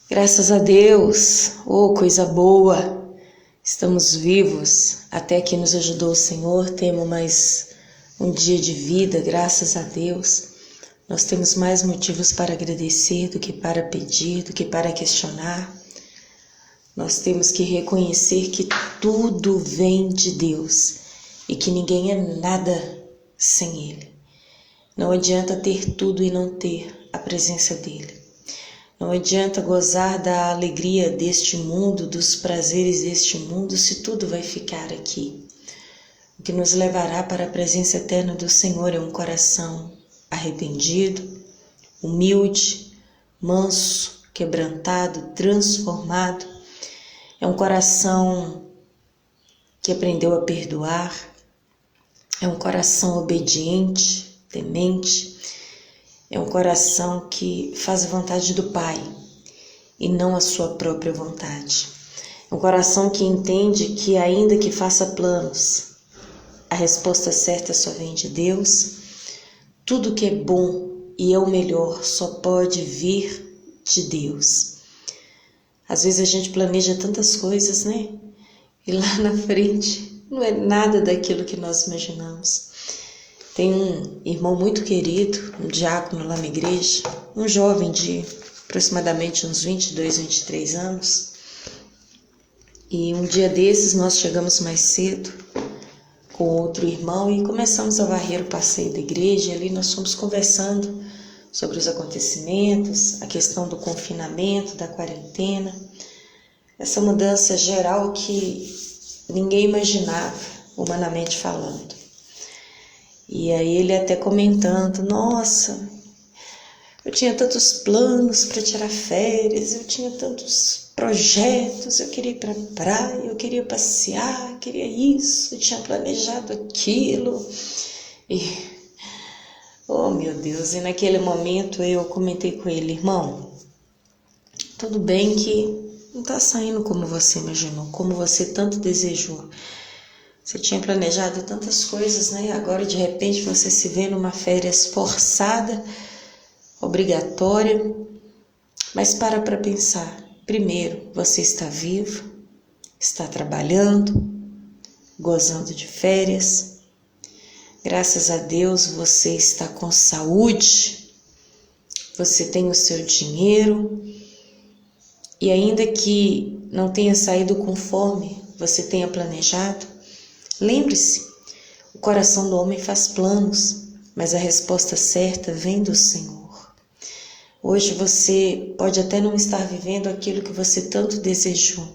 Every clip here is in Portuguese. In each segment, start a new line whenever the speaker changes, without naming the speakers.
Graças a Deus, oh coisa boa, estamos vivos, até que nos ajudou o Senhor, temos mais um dia de vida, graças a Deus. Nós temos mais motivos para agradecer do que para pedir, do que para questionar. Nós temos que reconhecer que tudo vem de Deus e que ninguém é nada sem Ele. Não adianta ter tudo e não ter a presença dEle. Não adianta gozar da alegria deste mundo, dos prazeres deste mundo, se tudo vai ficar aqui. O que nos levará para a presença eterna do Senhor é um coração arrependido, humilde, manso, quebrantado, transformado. É um coração que aprendeu a perdoar, é um coração obediente, temente, é um coração que faz a vontade do Pai e não a sua própria vontade. É um coração que entende que ainda que faça planos, a resposta certa só vem de Deus. Tudo que é bom e é o melhor só pode vir de Deus. Às vezes a gente planeja tantas coisas, né? E lá na frente não é nada daquilo que nós imaginamos. Tem um irmão muito querido, um diácono lá na igreja, um jovem de aproximadamente uns 22, 23 anos. E um dia desses nós chegamos mais cedo com outro irmão e começamos a varrer o passeio da igreja. E ali nós fomos conversando sobre os acontecimentos, a questão do confinamento, da quarentena, essa mudança geral que ninguém imaginava, humanamente falando. E aí ele até comentando, nossa, eu tinha tantos planos para tirar férias, eu tinha tantos projetos, eu queria ir para a praia, eu queria passear, eu queria isso, eu tinha planejado aquilo. E, oh meu Deus, e naquele momento eu comentei com ele, irmão, tudo bem que não está saindo como você imaginou, como você tanto desejou. Você tinha planejado tantas coisas, né? Agora de repente você se vê numa férias forçada, obrigatória. Mas para pensar. Primeiro, você está vivo, está trabalhando, gozando de férias. Graças a Deus você está com saúde, você tem o seu dinheiro. E ainda que não tenha saído conforme você tenha planejado, lembre-se, o coração do homem faz planos, mas a resposta certa vem do Senhor. Hoje você pode até não estar vivendo aquilo que você tanto desejou,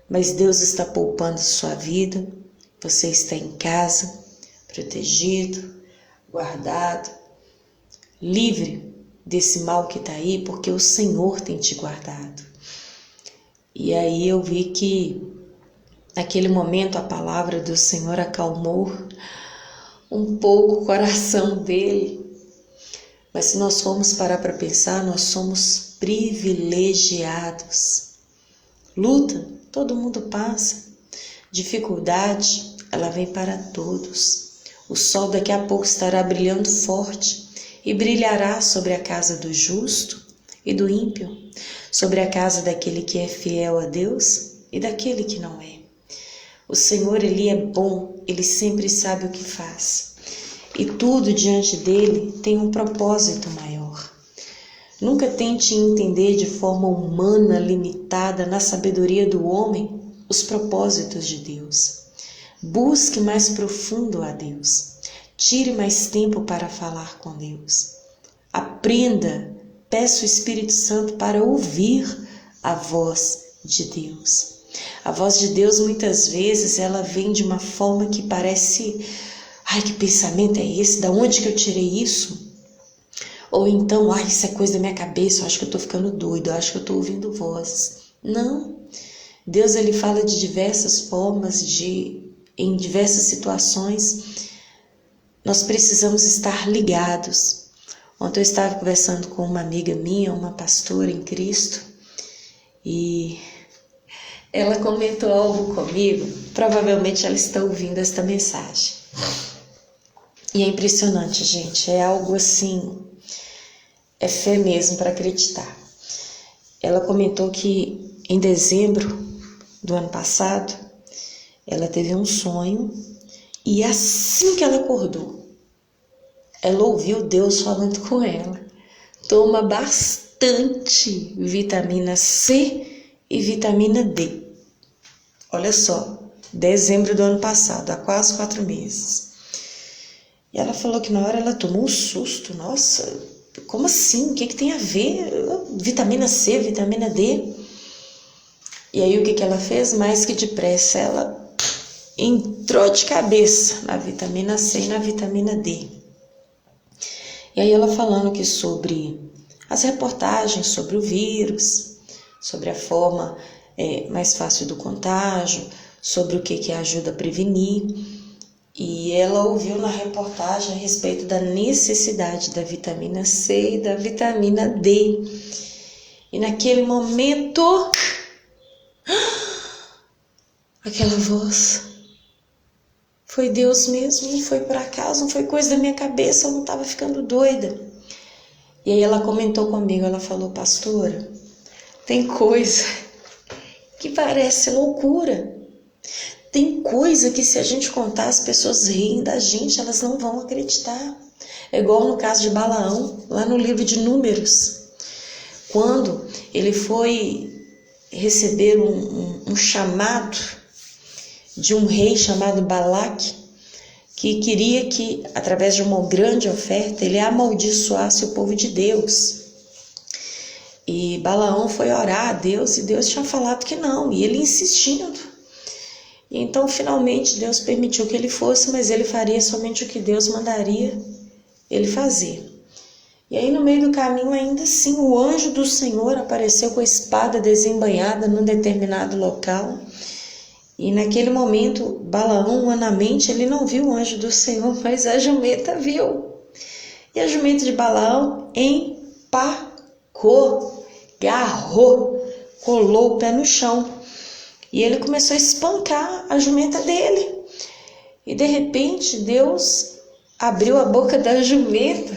mas Deus está poupando sua vida, você está em casa, protegido, guardado, livre desse mal que está aí, porque o Senhor tem te guardado. E aí eu vi que naquele momento a palavra do Senhor acalmou um pouco o coração dele. Mas se nós formos parar para pensar, nós somos privilegiados. Luta, todo mundo passa. Dificuldade, ela vem para todos. O sol daqui a pouco estará brilhando forte e brilhará sobre a casa do justo e do ímpio, sobre a casa daquele que é fiel a Deus e daquele que não é. O Senhor, Ele é bom, Ele sempre sabe o que faz. E tudo diante dele tem um propósito maior. Nunca tente entender de forma humana, limitada, na sabedoria do homem, os propósitos de Deus. Busque mais profundo a Deus. Tire mais tempo para falar com Deus. Aprenda, peça o Espírito Santo para ouvir a voz de Deus. A voz de Deus muitas vezes ela vem de uma forma que parece, ai, que pensamento é esse? Da onde que eu tirei isso? Ou então, ai, isso é coisa da minha cabeça, eu acho que eu estou ficando doido, eu acho que eu estou ouvindo vozes. Não, Deus ele fala de diversas formas, em diversas situações. Nós precisamos estar ligados. Ontem eu estava conversando com uma amiga minha, uma pastora em Cristo, e ela comentou algo comigo, provavelmente ela está ouvindo esta mensagem. E é impressionante, gente, é algo assim, é fé mesmo para acreditar. ela comentou que em dezembro do ano passado, ela teve um sonho e assim que ela acordou, ela ouviu Deus falando com ela: toma bastante vitamina C e vitamina D. Olha só, dezembro do ano passado, há quase 4 meses. E ela falou que na hora ela tomou um susto. Nossa, como assim? O que tem a ver? Vitamina C, vitamina D? E aí o que ela fez? Mais que depressa, ela entrou de cabeça na vitamina C e na vitamina D. E aí ela falando que sobre as reportagens sobre o vírus, sobre a forma mais fácil do contágio, sobre o que ajuda a prevenir. E ela ouviu na reportagem a respeito da necessidade da vitamina C e da vitamina D. E naquele momento, aquela voz, foi Deus mesmo, não foi por acaso, não foi coisa da minha cabeça, eu não estava ficando doida. E aí ela comentou comigo, ela falou: pastora, tem coisa que parece loucura. Tem coisa que se a gente contar, as pessoas riem da gente, elas não vão acreditar. É igual no caso de Balaão, lá no livro de Números. Quando ele foi receber um chamado de um rei chamado Balaque, que queria que, através de uma grande oferta, ele amaldiçoasse o povo de Deus. E Balaão foi orar a Deus, e Deus tinha falado que não, e ele insistindo. Então, finalmente, Deus permitiu que ele fosse, mas ele faria somente o que Deus mandaria ele fazer. E aí, no meio do caminho, ainda assim, o anjo do Senhor apareceu com a espada desembainhada num determinado local. E naquele momento, Balaão, humanamente, ele não viu o anjo do Senhor, mas a jumenta viu. E a jumenta de Balaão empacou, garrou, colou o pé no chão. E ele começou a espancar a jumenta dele. E de repente Deus abriu a boca da jumenta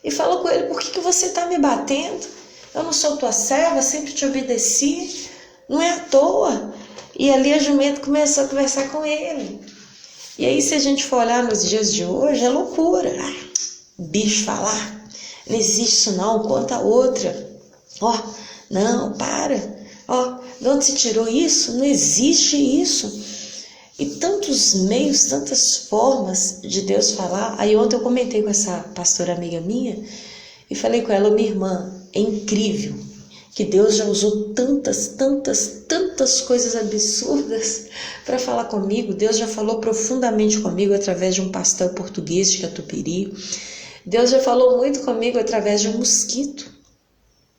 e falou com ele: por que você está me batendo? Eu não sou tua serva, sempre te obedeci, não é à toa. E ali a jumenta começou a conversar com ele. E aí, se a gente for olhar nos dias de hoje, é loucura. Bicho falar, não existe isso não, conta outra. Não, para. De onde se tirou isso? Não existe isso. E tantos meios, tantas formas de Deus falar. Aí ontem eu comentei com essa pastora amiga minha e falei com ela: minha irmã, é incrível que Deus já usou tantas coisas absurdas para falar comigo. Deus já falou profundamente comigo através de um pastel português de catupiry. Deus já falou muito comigo através de um mosquito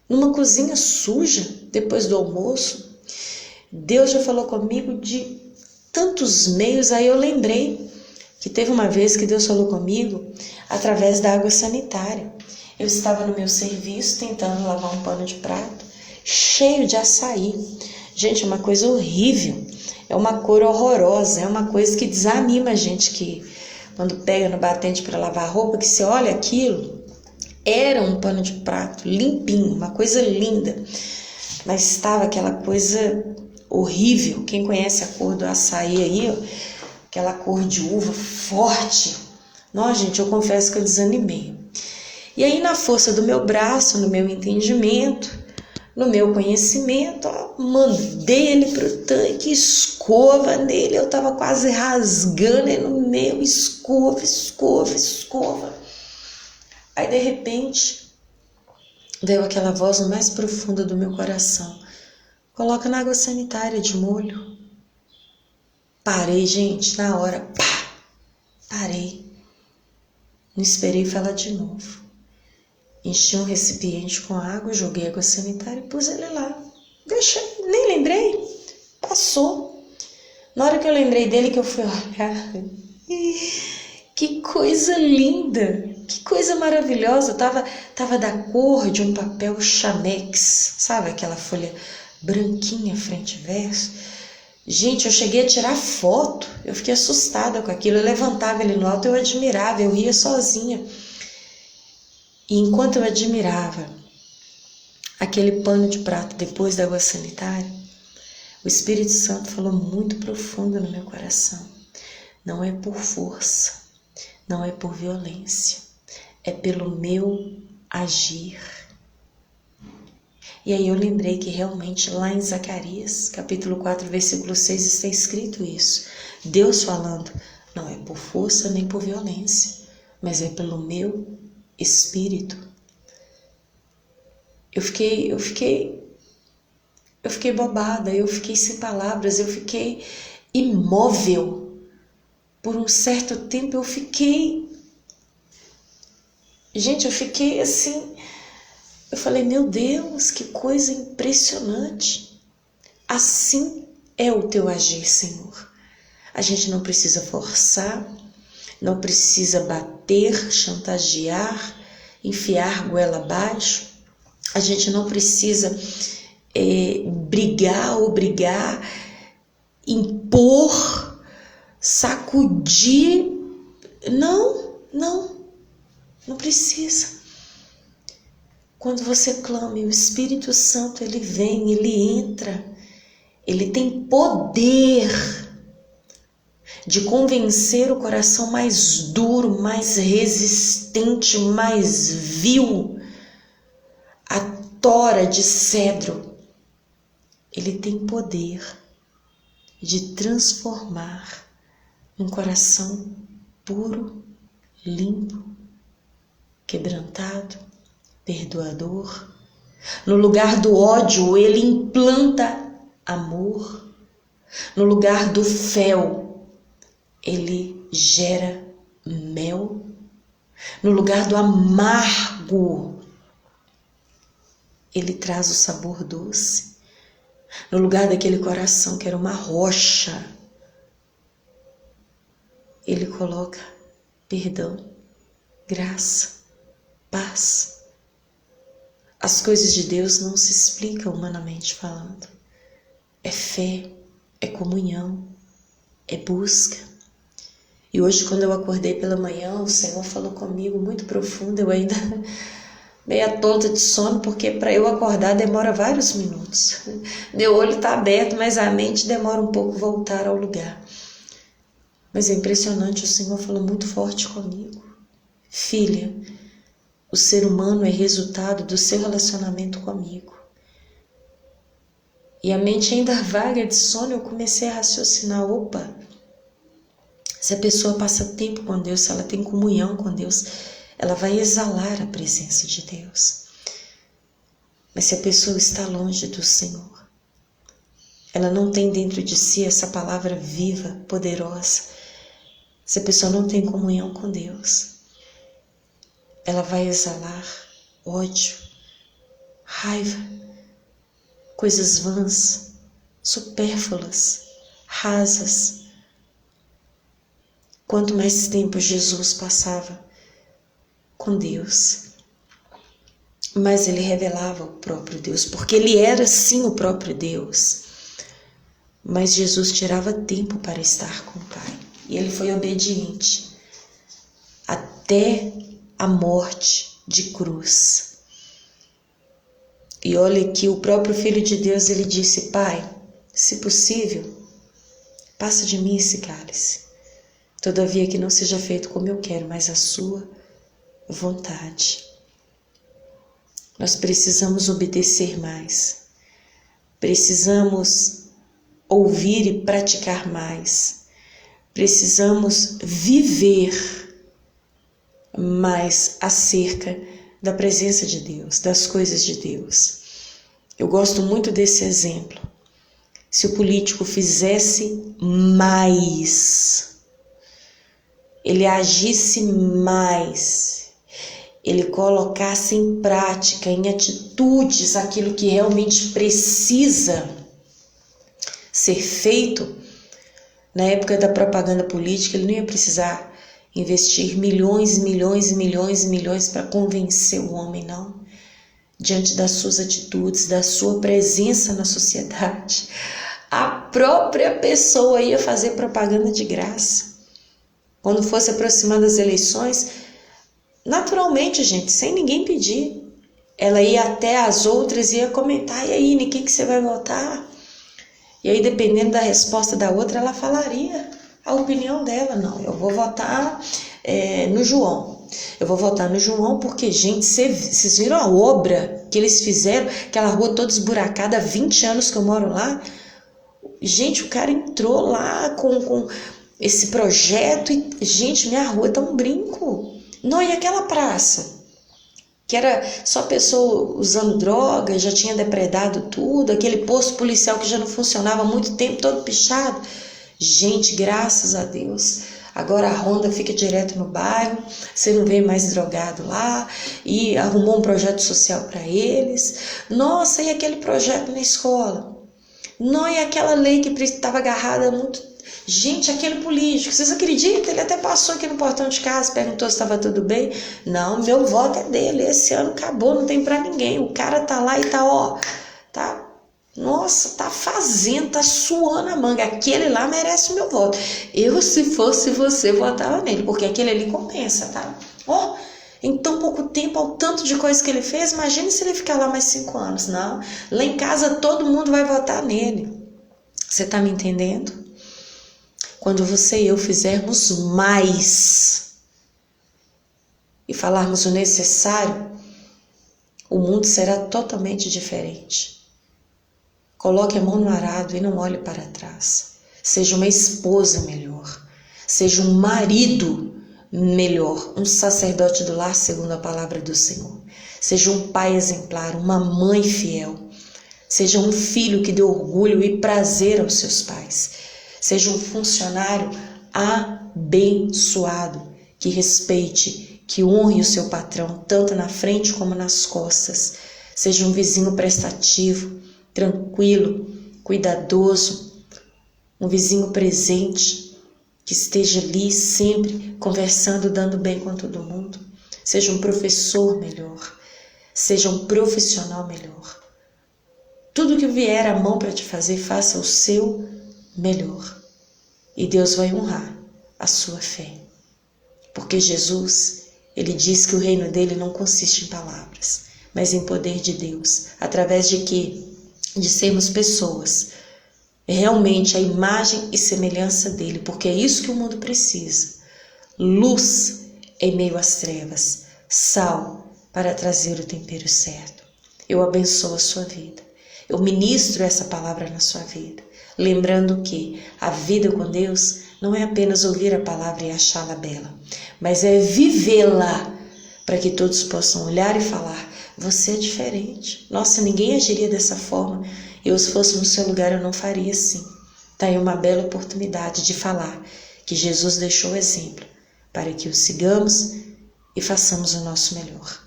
numa cozinha suja depois do almoço. Deus já falou comigo de tantos meios. Aí eu lembrei que teve uma vez que Deus falou comigo através da água sanitária. Eu estava no meu serviço tentando lavar um pano de prato cheio de açaí. Gente, é uma coisa horrível, é uma cor horrorosa, é uma coisa que desanima a gente, que quando pega no batente para lavar roupa, que você olha aquilo. Era um pano de prato limpinho, uma coisa linda, mas estava aquela coisa horrível. Quem conhece a cor do açaí aí, aquela cor de uva forte. Nossa, gente, eu confesso que eu desanimei. E aí, na força do meu braço, no meu entendimento, no meu conhecimento, mandei ele pro tanque, escova nele. Eu tava quase rasgando ele no meu, escova. Aí, de repente, veio aquela voz no mais profundo do meu coração: coloca na água sanitária de molho. Parei, gente, na hora. Parei. Não esperei falar de novo. Enchi um recipiente com água, joguei água sanitária e pus ele lá. Deixei, nem lembrei. Passou. Na hora que eu lembrei dele, que eu fui olhar, que coisa linda, que coisa maravilhosa. Tava da cor de um papel chamex, sabe aquela folha branquinha frente e verso? Gente, eu cheguei a tirar foto, eu fiquei assustada com aquilo. Eu levantava ele no alto, eu admirava, eu ria sozinha. E enquanto eu admirava aquele pano de prato depois da água sanitária, o Espírito Santo falou muito profundo no meu coração. Não é por força, não é por violência, é pelo meu agir. E aí eu lembrei que realmente lá em Zacarias, capítulo 4, versículo 6, está escrito isso. Deus falando, não é por força nem por violência, mas é pelo meu Espírito. Eu fiquei bobada, eu fiquei sem palavras, eu fiquei imóvel. Por um certo tempo eu fiquei assim, eu falei, meu Deus, que coisa impressionante. Assim é o teu agir, Senhor. A gente não precisa forçar, não precisa bater, chantagear, enfiar goela abaixo. A gente não precisa brigar, obrigar, impor, sacudir. Não precisa. Quando você clama, o Espírito Santo, ele vem, ele entra, ele tem poder de convencer o coração mais duro, mais resistente, mais vil, a tora de cedro. Ele tem poder de transformar um coração puro, limpo, quebrantado, perdoador. No lugar do ódio, ele implanta amor. No lugar do fel, ele gera mel. No lugar do amargo, ele traz o sabor doce. No lugar daquele coração que era uma rocha, ele coloca perdão, graça, paz. As coisas de Deus não se explicam humanamente falando. É fé, é comunhão, é busca. E hoje, quando eu acordei pela manhã, o Senhor falou comigo muito profundo. Eu ainda meia tonta de sono, porque para eu acordar demora vários minutos. Meu olho está aberto, mas a mente demora um pouco voltar ao lugar. Mas é impressionante, o Senhor falou muito forte comigo. Filha, o ser humano é resultado do seu relacionamento comigo. E a mente ainda vaga de sono, eu comecei a raciocinar, opa, se a pessoa passa tempo com Deus, se ela tem comunhão com Deus, ela vai exalar a presença de Deus. Mas se a pessoa está longe do Senhor, ela não tem dentro de si essa palavra viva, poderosa, se a pessoa não tem comunhão com Deus, ela vai exalar ódio, raiva, coisas vãs, supérfluas, rasas. Quanto mais tempo Jesus passava com Deus, mais ele revelava o próprio Deus, porque ele era sim o próprio Deus. Mas Jesus tirava tempo para estar com o Pai, e ele foi obediente até a morte de cruz. E olha que o próprio Filho de Deus, ele disse, Pai, se possível, passa de mim esse cálice. Todavia que não seja feito como eu quero, mas a sua vontade. Nós precisamos obedecer mais. Precisamos ouvir e praticar mais. Precisamos viver mais acerca da presença de Deus, das coisas de Deus. Eu gosto muito desse exemplo. Se o político fizesse mais, ele agisse mais, ele colocasse em prática, em atitudes, aquilo que realmente precisa ser feito, na época da propaganda política, ele não ia precisar investir milhões para convencer o homem, não. Diante das suas atitudes, da sua presença na sociedade, a própria pessoa ia fazer propaganda de graça. Quando fosse aproximando as eleições, naturalmente, gente, sem ninguém pedir, ela ia até as outras e ia comentar, e aí, em quem que você vai votar? E aí, dependendo da resposta da outra, ela falaria a opinião dela. Não, eu vou votar no João. Eu vou votar no João porque, gente, vocês viram a obra que eles fizeram? Aquela rua toda esburacada, há 20 anos que eu moro lá. Gente, o cara entrou lá com esse projeto e, gente, minha rua tá um brinco. Não, e aquela praça? Que era só pessoa usando droga, já tinha depredado tudo, aquele posto policial que já não funcionava há muito tempo, todo pichado. Gente, graças a Deus, agora a Ronda fica direto no bairro, você não vê mais drogado lá, e arrumou um projeto social para eles. Nossa, e aquele projeto na escola? Não, e aquela lei que estava agarrada há muito. Gente, aquele político, vocês acreditam? Ele até passou aqui no portão de casa, perguntou se estava tudo bem. Não, meu voto é dele, esse ano acabou, não tem pra ninguém. O cara tá lá e tá, tá, nossa, tá fazendo, tá suando a manga. Aquele lá merece o meu voto. Eu, se fosse você, votava nele, porque aquele ali compensa, tá? Em tão pouco tempo, ao tanto de coisa que ele fez, imagine se ele ficar lá mais 5 anos. Não, lá em casa todo mundo vai votar nele. Você tá me entendendo? Quando você e eu fizermos mais e falarmos o necessário, o mundo será totalmente diferente. Coloque a mão no arado e não olhe para trás. Seja uma esposa melhor. Seja um marido melhor. Um sacerdote do lar segundo a palavra do Senhor. Seja um pai exemplar, uma mãe fiel. Seja um filho que dê orgulho e prazer aos seus pais. Seja um funcionário abençoado, que respeite, que honre o seu patrão, tanto na frente como nas costas. Seja um vizinho prestativo, tranquilo, cuidadoso, um vizinho presente, que esteja ali sempre conversando, dando bem com todo mundo. Seja um professor melhor, seja um profissional melhor. Tudo que vier à mão para te fazer, faça o seu melhor. E Deus vai honrar a sua fé. Porque Jesus, ele diz que o reino dele não consiste em palavras, mas em poder de Deus. Através de quê? De sermos pessoas, realmente a imagem e semelhança dele, porque é isso que o mundo precisa. Luz em meio às trevas, sal para trazer o tempero certo. Eu abençoo a sua vida. Eu ministro essa palavra na sua vida, lembrando que a vida com Deus não é apenas ouvir a palavra e achá-la bela, mas é vivê-la para que todos possam olhar e falar: você é diferente. Nossa, ninguém agiria dessa forma. Eu, se fosse no seu lugar, eu não faria assim. Está aí uma bela oportunidade de falar que Jesus deixou o exemplo para que o sigamos e façamos o nosso melhor.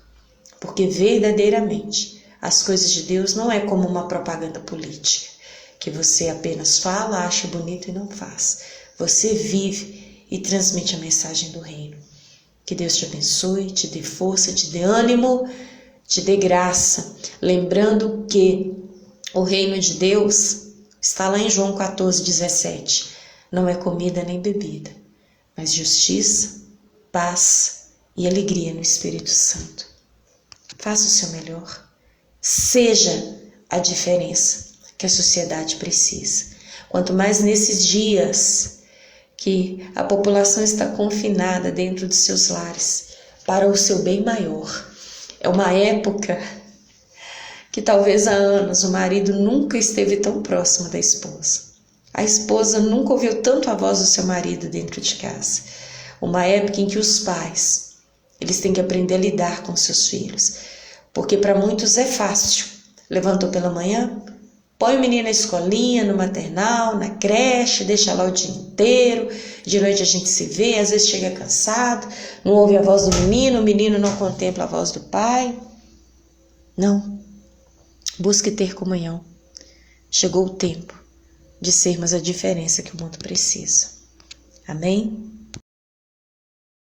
Porque verdadeiramente as coisas de Deus não é como uma propaganda política, que você apenas fala, acha bonito e não faz. Você vive e transmite a mensagem do reino. Que Deus te abençoe, te dê força, te dê ânimo, te dê graça. Lembrando que o reino de Deus está lá em João 14:17. Não é comida nem bebida, mas justiça, paz e alegria no Espírito Santo. Faça o seu melhor. Seja a diferença que a sociedade precisa. Quanto mais nesses dias que a população está confinada dentro dos seus lares para o seu bem maior. É uma época que talvez há anos o marido nunca esteve tão próximo da esposa. A esposa nunca ouviu tanto a voz do seu marido dentro de casa. Uma época em que os pais, eles têm que aprender a lidar com seus filhos. Porque para muitos é fácil. Levantou pela manhã, põe o menino na escolinha, no maternal, na creche, deixa lá o dia inteiro. De noite a gente se vê, às vezes chega cansado, não ouve a voz do menino, o menino não contempla a voz do pai. Não. Busque ter comunhão. Chegou o tempo de sermos a diferença que o mundo precisa. Amém?